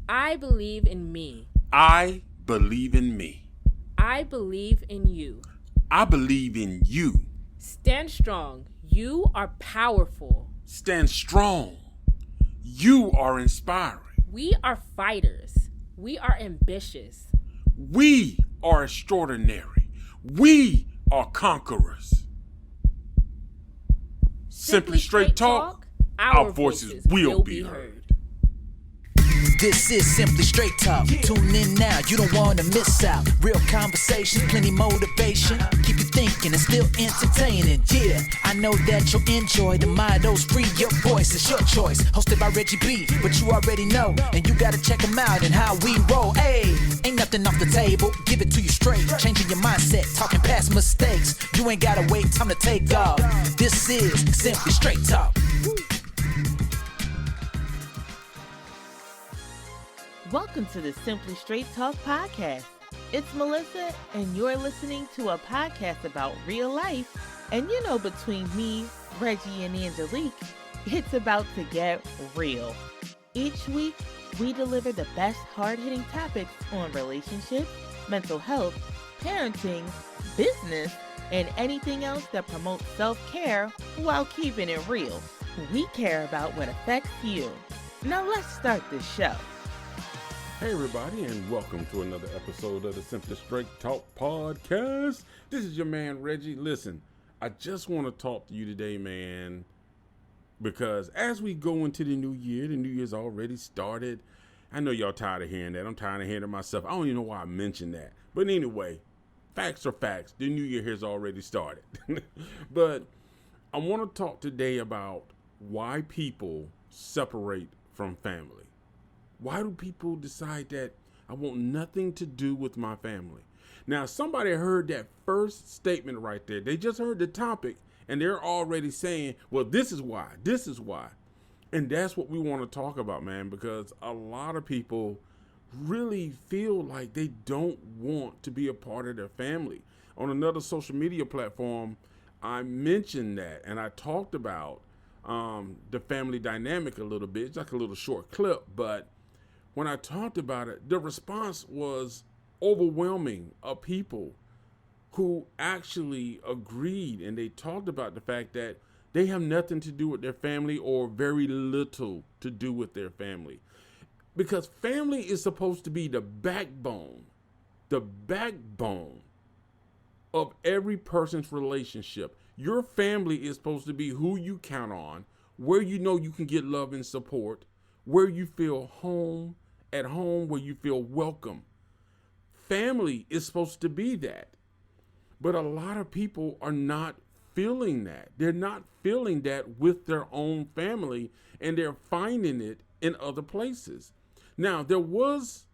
I believe in me. I believe in me. I believe in you. I believe in you. Stand strong. You are powerful. Stand strong. You are inspiring. We are fighters. We are ambitious. We are extraordinary. We are conquerors. Simply straight talk, our voices will be heard. This is Simply Straight Talk. Tune in now, you don't want to miss out. Real conversations, plenty motivation. Keep you thinking and still entertaining. Yeah, I know that you'll enjoy the mottos free. Your voice is your choice. Hosted by Reggie B, but you already know. And you gotta check them out and how we roll. Hey, ain't nothing off the table. Give it to you straight. Changing your mindset, talking past mistakes. You ain't gotta wait, time to take off. This is Simply Straight Talk. Welcome to the Simply Straight Talk podcast. It's Melissa, and you're listening to a podcast about real life. And you know, between me, Reggie, and Angelique, it's about to get real. Each week, we deliver the best hard-hitting topics on relationships, mental health, parenting, business, and anything else that promotes self-care while keeping it real. We care about what affects you. Now let's start this show. Hey everybody, and welcome to another episode of the Simply Straight Talk podcast. This is your man Reggie. Listen, I just want to talk to you today, man, because as we go into the new year's already started. I know y'all tired of hearing that. I'm tired of hearing it myself. I don't even know why I mentioned that. But anyway, facts are facts. The new year has already started. But I want to talk today about why people separate from family. Why do people decide that I want nothing to do with my family? Now, somebody heard that first statement right there. They just heard the topic and they're already saying, well, this is why. And that's what we want to talk about, man, because a lot of people really feel like they don't want to be a part of their family. On another social media platform, I mentioned that and I talked about the family dynamic a little bit. It's like a little short clip, but when I talked about it, the response was overwhelming of people who actually agreed, and they talked about the fact that they have nothing to do with their family or very little to do with their family. Because family is supposed to be the backbone of every person's relationship. Your family is supposed to be who you count on, where you know you can get love and support, where you feel at home, where you feel welcome. Family is supposed to be that. But a lot of people are not feeling that. They're not feeling that with their own family, and they're finding it in other places. Now, there was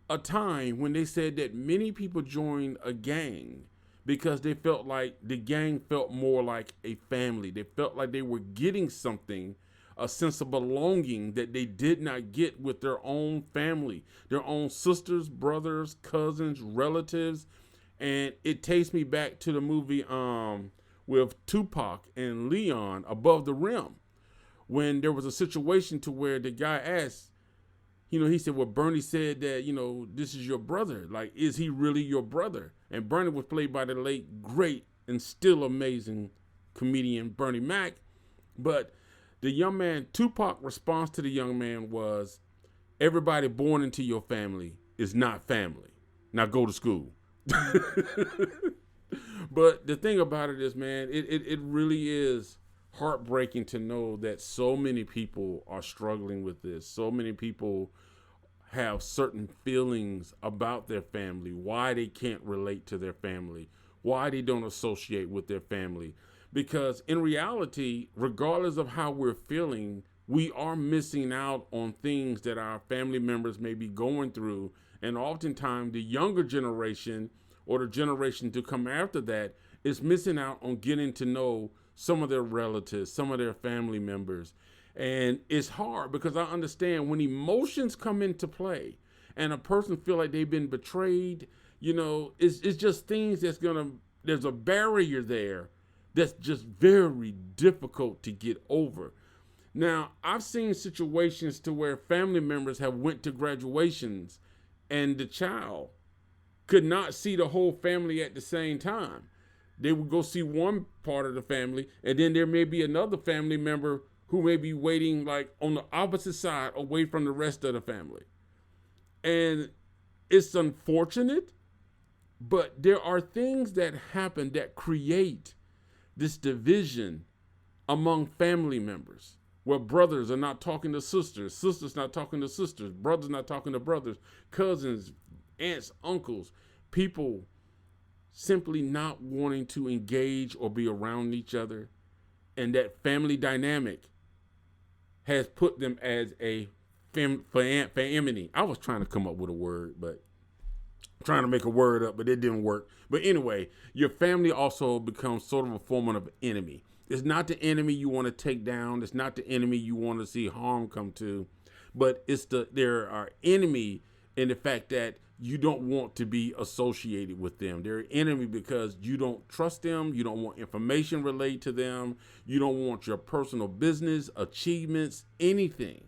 a time when they said that many people joined a gang because they felt like the gang felt more like a family. They felt like they were getting something, a sense of belonging that they did not get with their own family, their own sisters, brothers, cousins, relatives. And it takes me back to the movie with Tupac and Leon, Above the Rim, when there was a situation to where the guy asked, he said, well, Bernie said that, this is your brother. Like, is he really your brother? And Bernie was played by the late, great, and still amazing comedian Bernie Mac. But the young man, Tupac response to the young man was, everybody born into your family is not family. Now go to school. But the thing about it is, man, it really is heartbreaking to know that so many people are struggling with this. So many people have certain feelings about their family, why they can't relate to their family, why they don't associate with their family. Because in reality, regardless of how we're feeling, we are missing out on things that our family members may be going through. And oftentimes the younger generation or the generation to come after that is missing out on getting to know some of their relatives, some of their family members. And it's hard because I understand when emotions come into play and a person feel like they've been betrayed, it's just things there's a barrier there that's just very difficult to get over. Now, I've seen situations to where family members have went to graduations and the child could not see the whole family at the same time. They would go see one part of the family, and then there may be another family member who may be waiting like on the opposite side away from the rest of the family. And it's unfortunate, but there are things that happen that create this division among family members, where brothers are not talking to sisters, sisters not talking to sisters, brothers not talking to brothers, cousins, aunts, uncles, people simply not wanting to engage or be around each other. And that family dynamic has put them as a family. I was trying to come up with a word, but trying to make a word up, but it didn't work. But anyway, your family also becomes sort of a form of enemy. It's not the enemy you want to take down. It's not the enemy you want to see harm come to, but there are enemy in the fact that you don't want to be associated with them. They're an enemy because you don't trust them. You don't want information relayed to them. You don't want your personal business, achievements, anything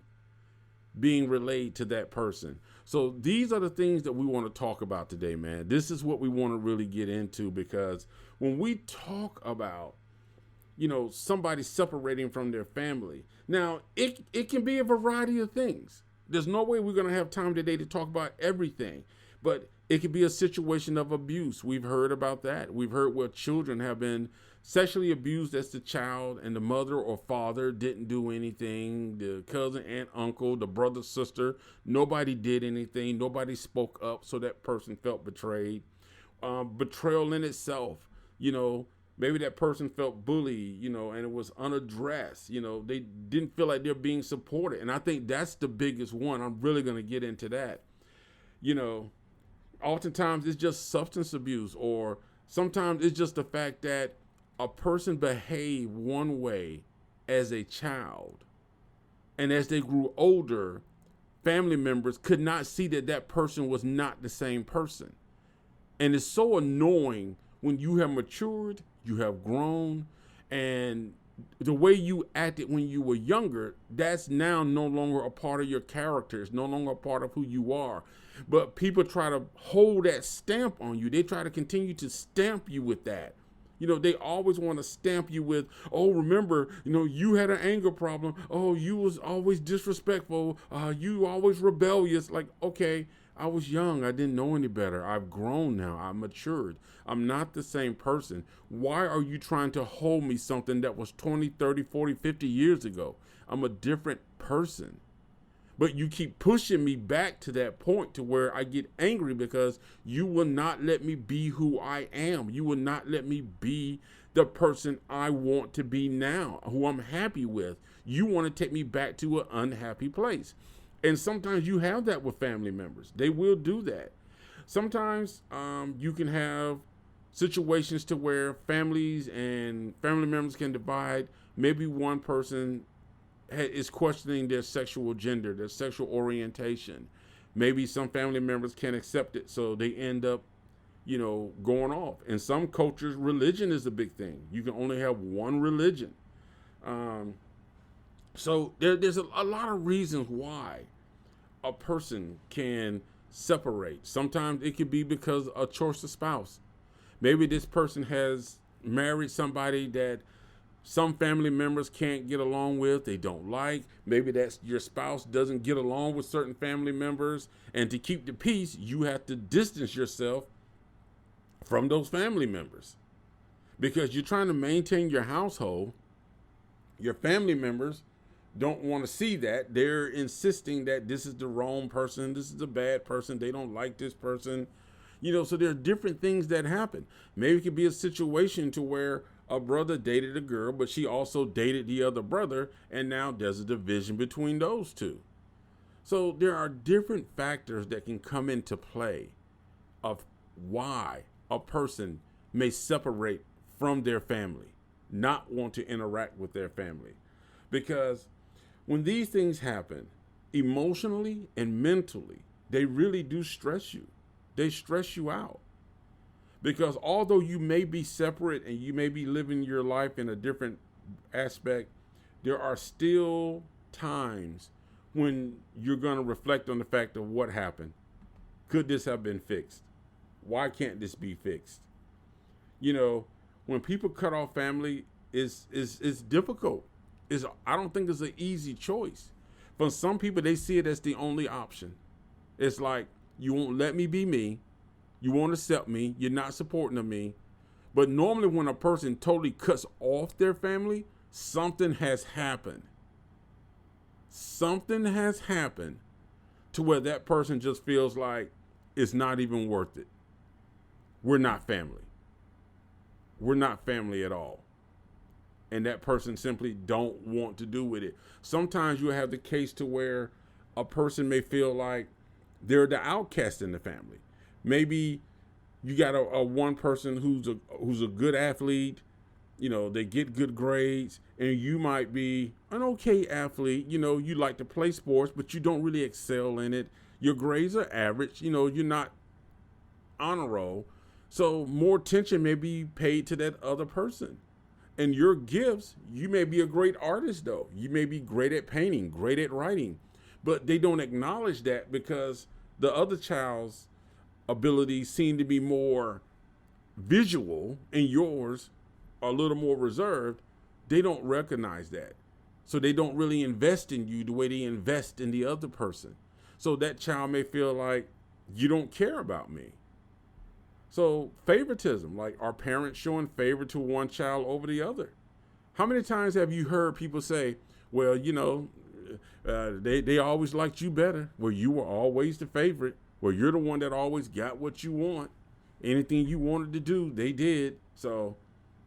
being relayed to that person. So these are the things that we want to talk about today, man. This is what we want to really get into, because when we talk about, somebody separating from their family, now it can be a variety of things. There's no way we're going to have time today to talk about everything, but it could be a situation of abuse. We've heard about that. We've heard where children have been sexually abused as the child, and the mother or father didn't do anything. The cousin, aunt, uncle, the brother, sister, nobody did anything. Nobody spoke up, so that person felt betrayed. Betrayal in itself, maybe that person felt bullied, and it was unaddressed. They didn't feel like they're being supported. And I think that's the biggest one. I'm really going to get into that. Oftentimes it's just substance abuse, or sometimes it's just the fact that a person behaved one way as a child, and as they grew older, family members could not see that that person was not the same person. And it's so annoying when you have matured, you have grown, and the way you acted when you were younger, that's now no longer a part of your character. It's no longer a part of who you are. But people try to hold that stamp on you. They try to continue to stamp you with that. They always want to stamp you with, oh, remember, you had an anger problem. Oh, you was always disrespectful. You always rebellious. Like, okay, I was young. I didn't know any better. I've grown now. I'm matured. I'm not the same person. Why are you trying to hold me something that was 20, 30, 40, 50 years ago? I'm a different person. But you keep pushing me back to that point to where I get angry because you will not let me be who I am. You will not let me be the person I want to be now, who I'm happy with. You want to take me back to an unhappy place. And sometimes you have that with family members. They will do that. Sometimes you can have situations to where families and family members can divide. Maybe one person is questioning their sexual gender, their sexual orientation. Maybe some family members can't accept it, so they end up, going off. In some cultures, religion is a big thing. You can only have one religion. So there's a lot of reasons why a person can separate. Sometimes it could be because of a choice of spouse. Maybe this person has married somebody that some family members can't get along with, they don't like. Maybe that's your spouse doesn't get along with certain family members. And to keep the peace, you have to distance yourself from those family members. Because you're trying to maintain your household. Your family members don't want to see that. They're insisting that this is the wrong person, this is the bad person, they don't like this person. So there are different things that happen. Maybe it could be a situation to where a brother dated a girl, but she also dated the other brother, and now there's a division between those two. So there are different factors that can come into play of why a person may separate from their family, not want to interact with their family. Because when these things happen, emotionally and mentally, they really do stress you. They stress you out. Because although you may be separate and you may be living your life in a different aspect, there are still times when you're going to reflect on the fact of what happened. Could this have been fixed? Why can't this be fixed? You know, when people cut off family, it's difficult. I don't think it's an easy choice. For some people, they see it as the only option. It's like, you won't let me be me. You won't accept me. You're not supporting of me. But normally when a person totally cuts off their family, something has happened. Something has happened to where that person just feels like it's not even worth it. We're not family. We're not family at all. And that person simply don't want to do with it. Sometimes you have the case to where a person may feel like they're the outcast in the family. Maybe you got a one person who's a good athlete, you know, they get good grades, and you might be an okay athlete, you know, you like to play sports, but you don't really excel in it. Your grades are average, you know, you're not honor roll. So more attention may be paid to that other person. And your gifts, you may be a great artist though. You may be great at painting, great at writing, but they don't acknowledge that because the other child's abilities seem to be more visual and yours are a little more reserved. They don't recognize that. So they don't really invest in you the way they invest in the other person. So that child may feel like you don't care about me. So favoritism, like are parents showing favor to one child over the other? How many times have you heard people say, well, you know, they always liked you better. Well, you were always the favorite. Well, you're the one that always got what you want. Anything you wanted to do, they did. So,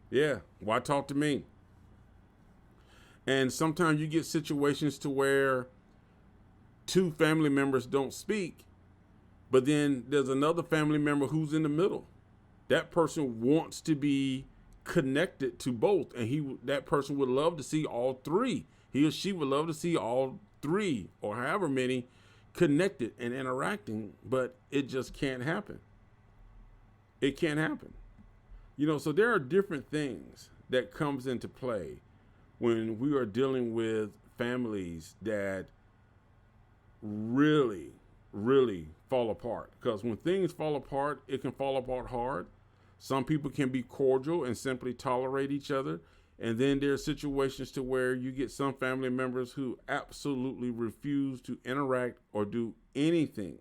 yeah, why talk to me? And sometimes you get situations to where two family members don't speak, but then there's another family member who's in the middle. That person wants to be connected to both, and that person would love to see all three. He or she would love to see all three or however many connected and interacting, but it just can't happen. It can't happen. You know, so there are different things that comes into play when we are dealing with families that really fall apart. Because when things fall apart, it can fall apart hard. Some people can be cordial and simply tolerate each other. And then there are situations to where you get some family members who absolutely refuse to interact or do anything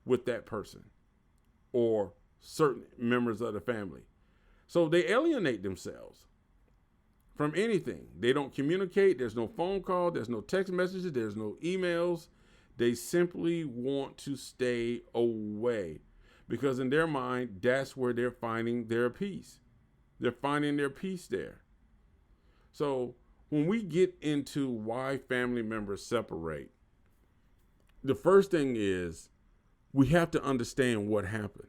with that person or certain members of the family. So they alienate themselves from anything. They don't communicate. There's no phone call. There's no text messages. There's no emails. They simply want to stay away because in their mind, that's where they're finding their peace. They're finding their peace there. So when we get into why family members separate, the first thing is we have to understand what happened.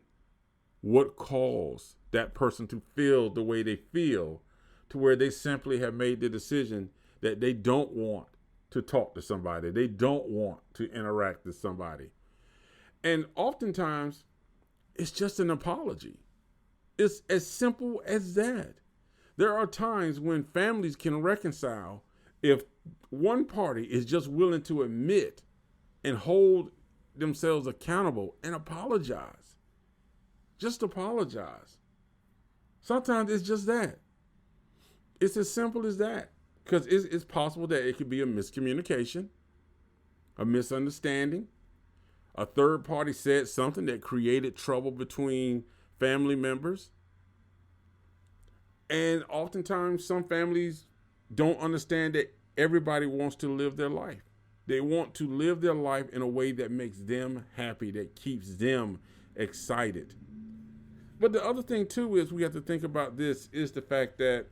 What caused that person to feel the way they feel to where they simply have made the decision that they don't want to talk to somebody. They don't want to interact with somebody. And oftentimes it's just an apology. It's as simple as that. There are times when families can reconcile if one party is just willing to admit and hold themselves accountable and apologize. Just apologize. Sometimes it's just that. It's as simple as that. Because it's possible that it could be a miscommunication, a misunderstanding. A third party said something that created trouble between family members. And oftentimes some families don't understand that everybody wants to live their life. They want to live their life in a way that makes them happy, that keeps them excited. But the other thing too is we have to think about this is the fact that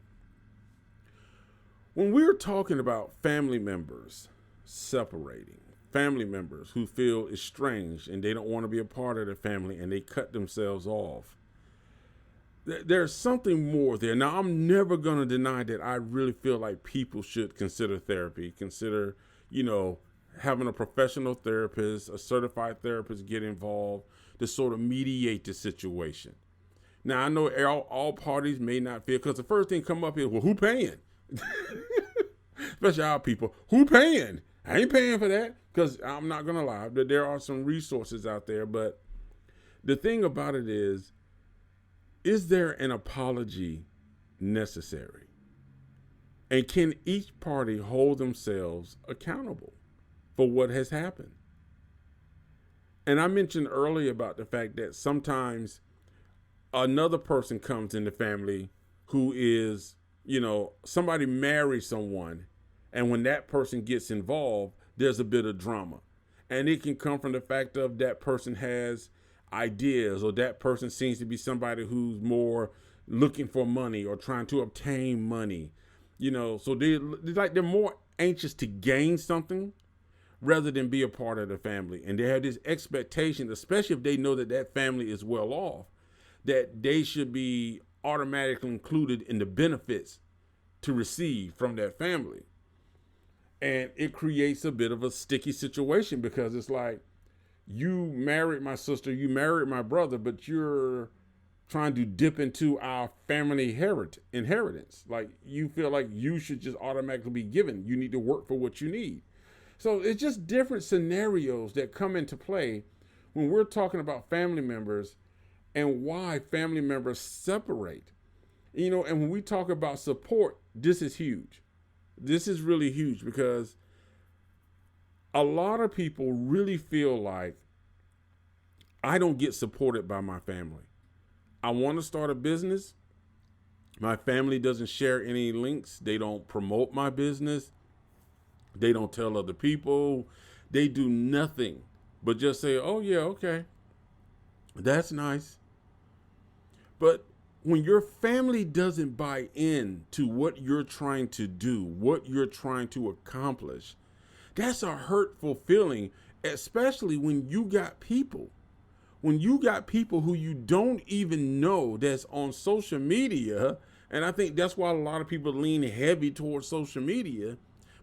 when we're talking about family members separating, family members who feel estranged and they don't want to be a part of the family and they cut themselves off, there's something more there. Now, I'm never going to deny that I really feel like people should consider therapy, consider, having a professional therapist, a certified therapist get involved to sort of mediate the situation. Now, I know all parties may not feel, because the first thing come up is, well, who paying? Especially our people. Who paying? I ain't paying for that, because I'm not going to lie. There are some resources out there. But the thing about it is there an apology necessary? And can each party hold themselves accountable for what has happened? And I mentioned earlier about the fact that sometimes another person comes in the family who is, somebody marries someone. And when that person gets involved, there's a bit of drama. And it can come from the fact of that person has ideas, or that person seems to be somebody who's more looking for money or trying to obtain money. So they're more anxious to gain something rather than be a part of the family. And they have this expectation, especially if they know that that family is well off, that they should be automatically included in the benefits to receive from that family. And it creates a bit of a sticky situation, because it's like, you married my sister, you married my brother, but you're trying to dip into our family inheritance. Like, you feel like you should just automatically be given. You need to work for what you need. So it's just different scenarios that come into play when we're talking about family members and why family members separate. And when we talk about support, this is huge. This is really huge, because a lot of people really feel like, I don't get supported by my family. I want to start a business. My family doesn't share any links. They don't promote my business. They don't tell other people. They do nothing but just say, oh yeah, okay, that's nice. But when your family doesn't buy in to what you're trying to do, what you're trying to accomplish, that's a hurtful feeling, especially when you got people who you don't even know that's on social media. And I think that's why a lot of people lean heavy towards social media,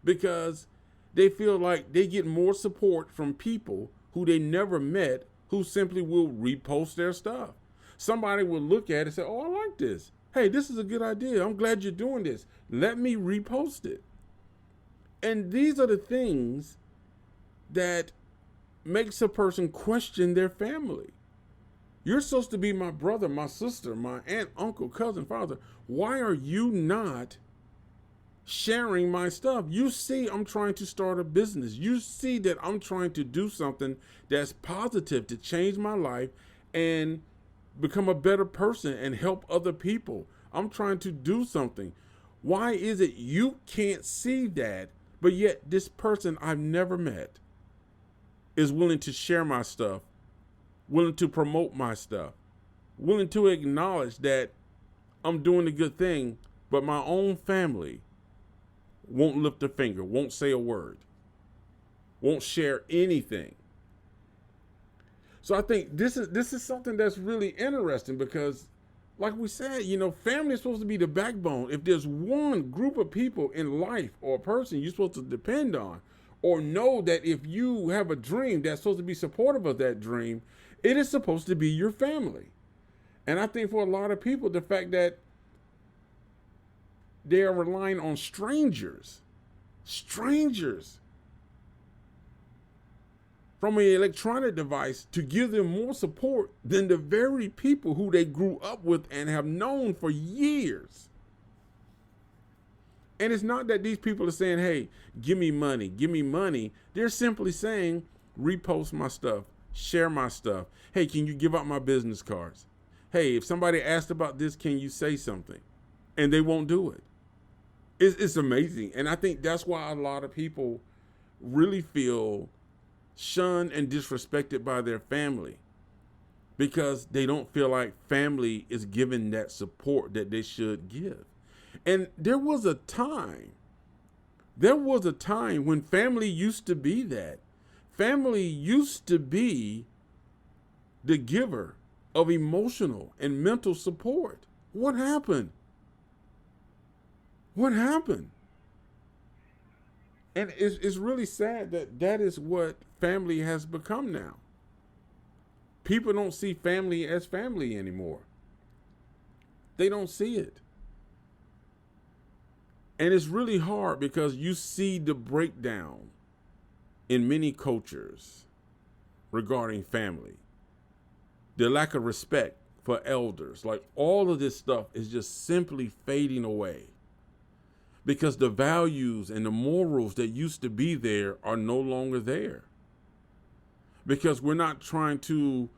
because they feel like they get more support from people who they never met, who simply will repost their stuff. Somebody will look at it and say, oh, I like this. Hey, this is a good idea. I'm glad you're doing this. Let me repost it. And these are the things that makes a person question their family. You're supposed to be my brother, my sister, my aunt, uncle, cousin, father. Why are you not sharing my stuff? You see, I'm trying to start a business. You see that I'm trying to do something that's positive to change my life and become a better person and help other people. I'm trying to do something. Why is it you can't see that, but yet this person I've never met is willing to share my stuff, willing to promote my stuff, willing to acknowledge that I'm doing a good thing, but my own family won't lift a finger, won't say a word, won't share anything. So I think this is something that's really interesting, because like we said, family is supposed to be the backbone. If there's one group of people in life or a person you're supposed to depend on, or know that if you have a dream that's supposed to be supportive of that dream, it is supposed to be your family. And I think for a lot of people, the fact that they are relying on strangers from an electronic device to give them more support than the very people who they grew up with and have known for years. And it's not that these people are saying, hey, give me money. They're simply saying, repost my stuff, share my stuff. Hey, can you give out my business cards? Hey, if somebody asked about this, can you say something? And they won't do it. It's amazing. And I think that's why a lot of people really feel shunned and disrespected by their family, because they don't feel like family is giving that support that they should give. And there was a time when family used to be that. Family used to be the giver of emotional and mental support. What happened? And it's really sad that is what family has become now. People don't see family as family anymore. They don't see it. And it's really hard because you see the breakdown in many cultures regarding family, the lack of respect for elders. Like all of this stuff is just simply fading away because the values and the morals that used to be there are no longer there. Because we're not trying to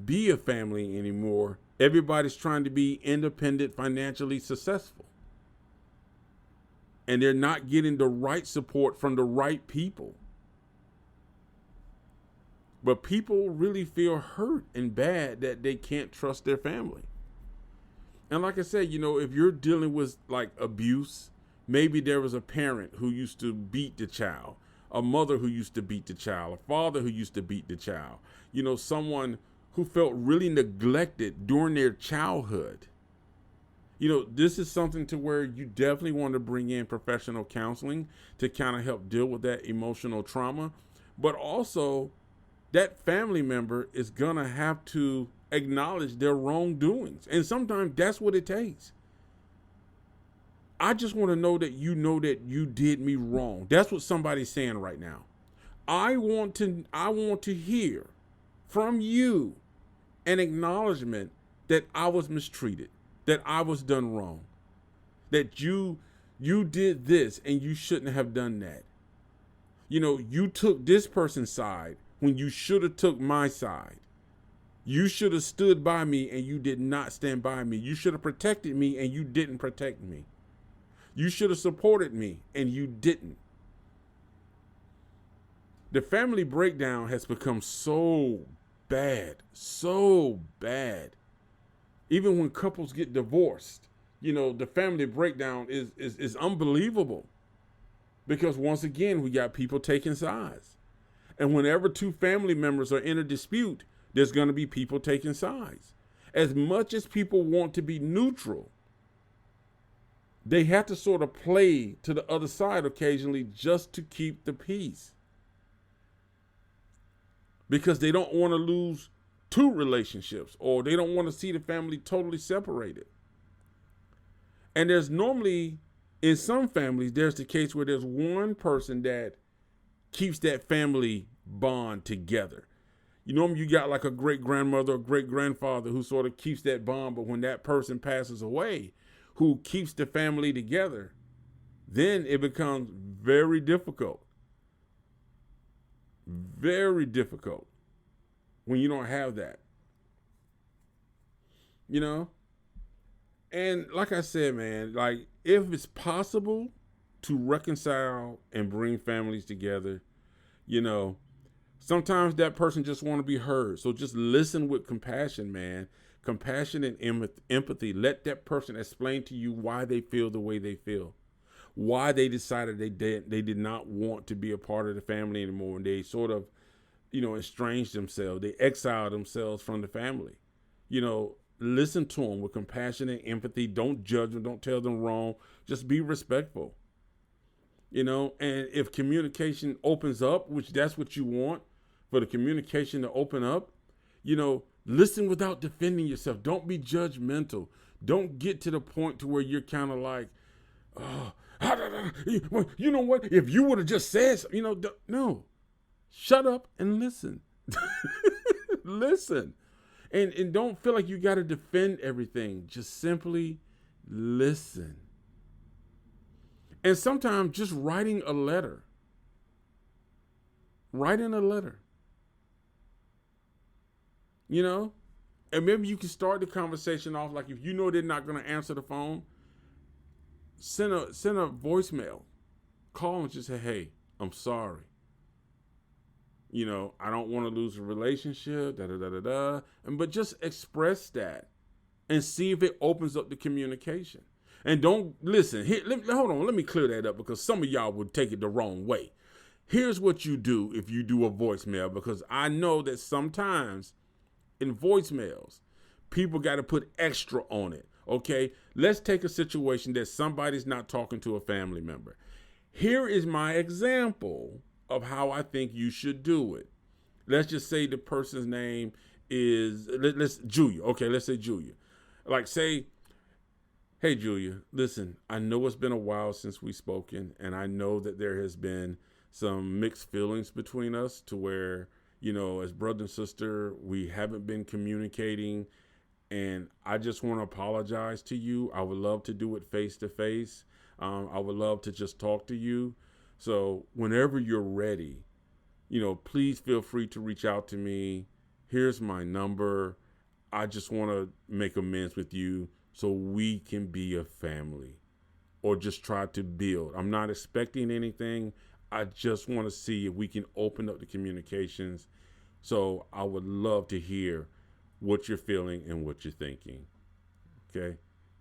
be a family anymore. Everybody's trying to be independent, financially successful. And they're not getting the right support from the right people. But people really feel hurt and bad that they can't trust their family. And like I said, if you're dealing with like abuse, maybe there was a parent who used to beat the child, a mother who used to beat the child, a father who used to beat the child, someone who felt really neglected during their childhood. This is something to where you definitely want to bring in professional counseling to kind of help deal with that emotional trauma. But also, that family member is going to have to acknowledge their wrongdoings. And sometimes that's what it takes. I just want to know that you did me wrong. That's what somebody's saying right now. I want to hear from you an acknowledgement that I was mistreated, that I was done wrong, that you did this and you shouldn't have done that. You took this person's side when you should have took my side. You should have stood by me and you did not stand by me. You should have protected me and you didn't protect me. You should have supported me and you didn't. The family breakdown has become so bad. Even when couples get divorced, the family breakdown is unbelievable. Because once again, we got people taking sides. And whenever two family members are in a dispute, there's going to be people taking sides. As much as people want to be neutral, they have to sort of play to the other side occasionally just to keep the peace. Because they don't want to lose two relationships, or they don't want to see the family totally separated. And there's normally, in some families, there's the case where there's one person that keeps that family bond together. You got like a great grandmother or great grandfather who sort of keeps that bond, but when that person passes away, who keeps the family together, then it becomes very difficult. Very difficult when you don't have that. And like I said, man, like if it's possible to reconcile and bring families together, sometimes that person just want to be heard. So just listen with compassion, man. Compassion and empathy. Let that person explain to you why they feel the way they feel, why they decided they did not want to be a part of the family anymore, and they sort of, estranged themselves. They exiled themselves from the family. Listen to them with compassion and empathy. Don't judge them. Don't tell them wrong. Just be respectful. And if communication opens up, which that's what you want, for the communication to open up, listen without defending yourself. Don't be judgmental. Don't get to the point to where you're kind of like, oh, you know what? If you would have just said, no, shut up and listen. Listen. And don't feel like you got to defend everything. Just simply listen. And sometimes just writing a letter. And maybe you can start the conversation off like if they're not going to answer the phone, send a voicemail. Call and just say, hey, I'm sorry. I don't want to lose a relationship, but just express that and see if it opens up the communication. And don't listen. Hold on. Let me clear that up because some of y'all would take it the wrong way. Here's what you do if you do a voicemail, because I know that sometimes in voicemails, people got to put extra on it. Okay. Let's take a situation that somebody's not talking to a family member. Here is my example of how I think you should do it. Let's just say the person's name is, let's Julia. Okay, let's say Julia. Like say, Hey, Julia, listen, I know it's been a while since we've spoken, and I know that there has been some mixed feelings between us to where, as brother and sister, we haven't been communicating, and I just want to apologize to you. I would love to do it face to face. I would love to just talk to you. So whenever you're ready, please feel free to reach out to me. Here's my number. I just want to make amends with you so we can be a family or just try to build. I'm not expecting anything. I just want to see if we can open up the communications. So I would love to hear what you're feeling and what you're thinking. Okay?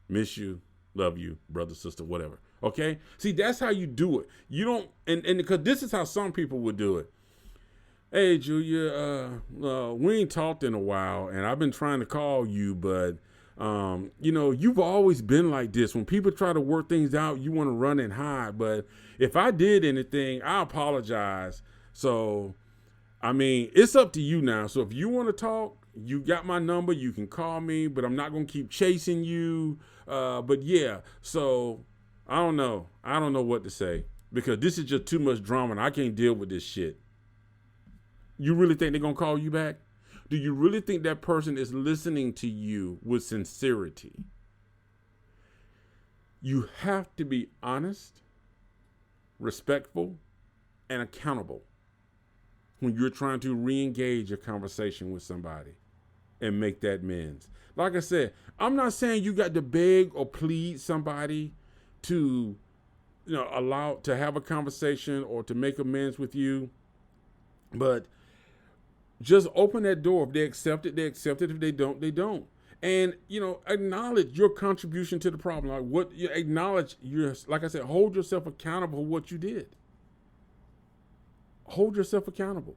Miss you, love you, brother, sister, whatever. Okay? See, that's how you do it. You don't, and because this is how some people would do it. Hey, Julia, we ain't talked in a while, and I've been trying to call you, but you've always been like this. When people try to work things out, you want to run and hide. But if I did anything, I apologize. So, it's up to you now. So if you want to talk, you got my number. You can call me, but I'm not going to keep chasing you. But yeah, so I don't know. I don't know what to say because this is just too much drama and I can't deal with this shit. You really think they're going to call you back? Do you really think that person is listening to you with sincerity? You have to be honest, respectful, and accountable when you're trying to re-engage a conversation with somebody and make that amends. Like I said, I'm not saying you got to beg or plead somebody to, allow to have a conversation or to make amends with you, but just open that door. If they accept it, they accept it. If they don't, they don't. And, acknowledge your contribution to the problem. Acknowledge like I said, hold yourself accountable for what you did. Hold yourself accountable.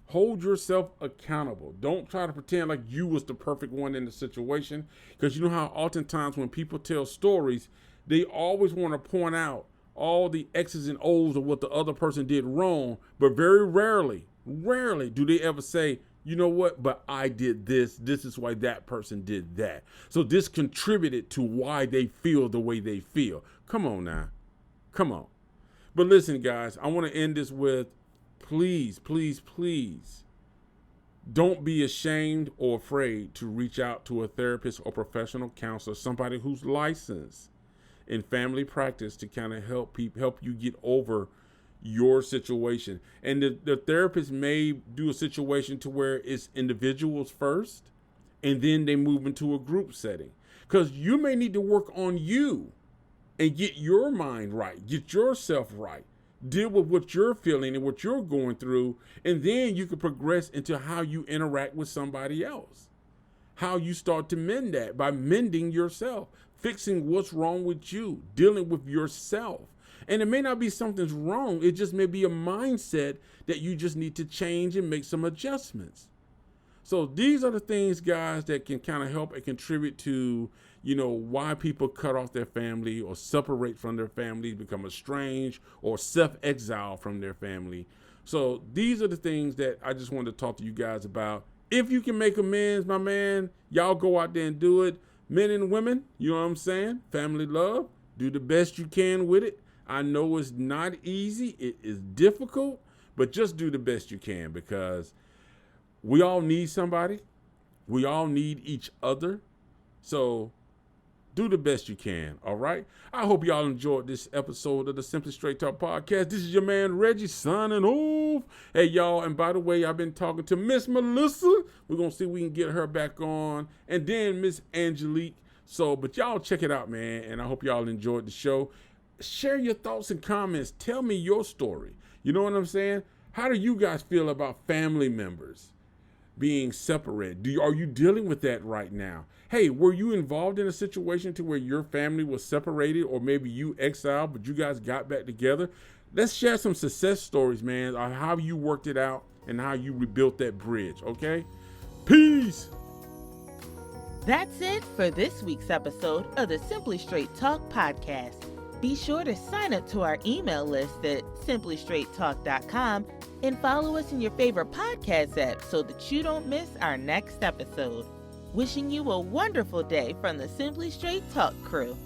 Hold yourself accountable. Don't try to pretend like you was the perfect one in the situation. Because you know how oftentimes when people tell stories, they always want to point out all the X's and O's of what the other person did wrong. But very rarely do they ever say, you know what, but I did this. This is why that person did that. So this contributed to why they feel the way they feel. Come on now. Come on. But listen, guys, I want to end this with, please, please, please, don't be ashamed or afraid to reach out to a therapist or professional counselor, somebody who's licensed in family practice to kind of help you get over your situation. And the therapist may do a situation to where it's individuals first and then they move into a group setting, because you may need to work on you and get your mind right, get yourself right, deal with what you're feeling and what you're going through, and then you can progress into how you interact with somebody else, how you start to mend that by mending yourself, fixing what's wrong with you, dealing with yourself. And it may not be something's wrong. It just may be a mindset that you just need to change and make some adjustments. So these are the things, guys, that can kind of help and contribute to, why people cut off their family or separate from their family, become estranged or self-exile from their family. So these are the things that I just wanted to talk to you guys about. If you can make amends, my man, y'all go out there and do it. Men and women, you know what I'm saying? Family love, do the best you can with it. I know it's not easy. It is difficult, but just do the best you can, because we all need somebody. We all need each other. So do the best you can, all right? I hope y'all enjoyed this episode of the Simply Straight Talk Podcast. This is your man, Reggie, signing off. Hey, y'all, and by the way, I've been talking to Miss Melissa. We're going to see if we can get her back on. And then Miss Angelique. But y'all check it out, man, and I hope y'all enjoyed the show. Share your thoughts and comments. Tell me your story. You know what I'm saying? How do you guys feel about family members being separated? Are you dealing with that right now? Hey, were you involved in a situation to where your family was separated, or maybe you exiled, but you guys got back together? Let's share some success stories, man, on how you worked it out and how you rebuilt that bridge, okay? Peace. That's it for this week's episode of the Simply Straight Talk Podcast. Be sure to sign up to our email list at simplystraighttalk.com and follow us in your favorite podcast app so that you don't miss our next episode. Wishing you a wonderful day from the Simply Straight Talk crew.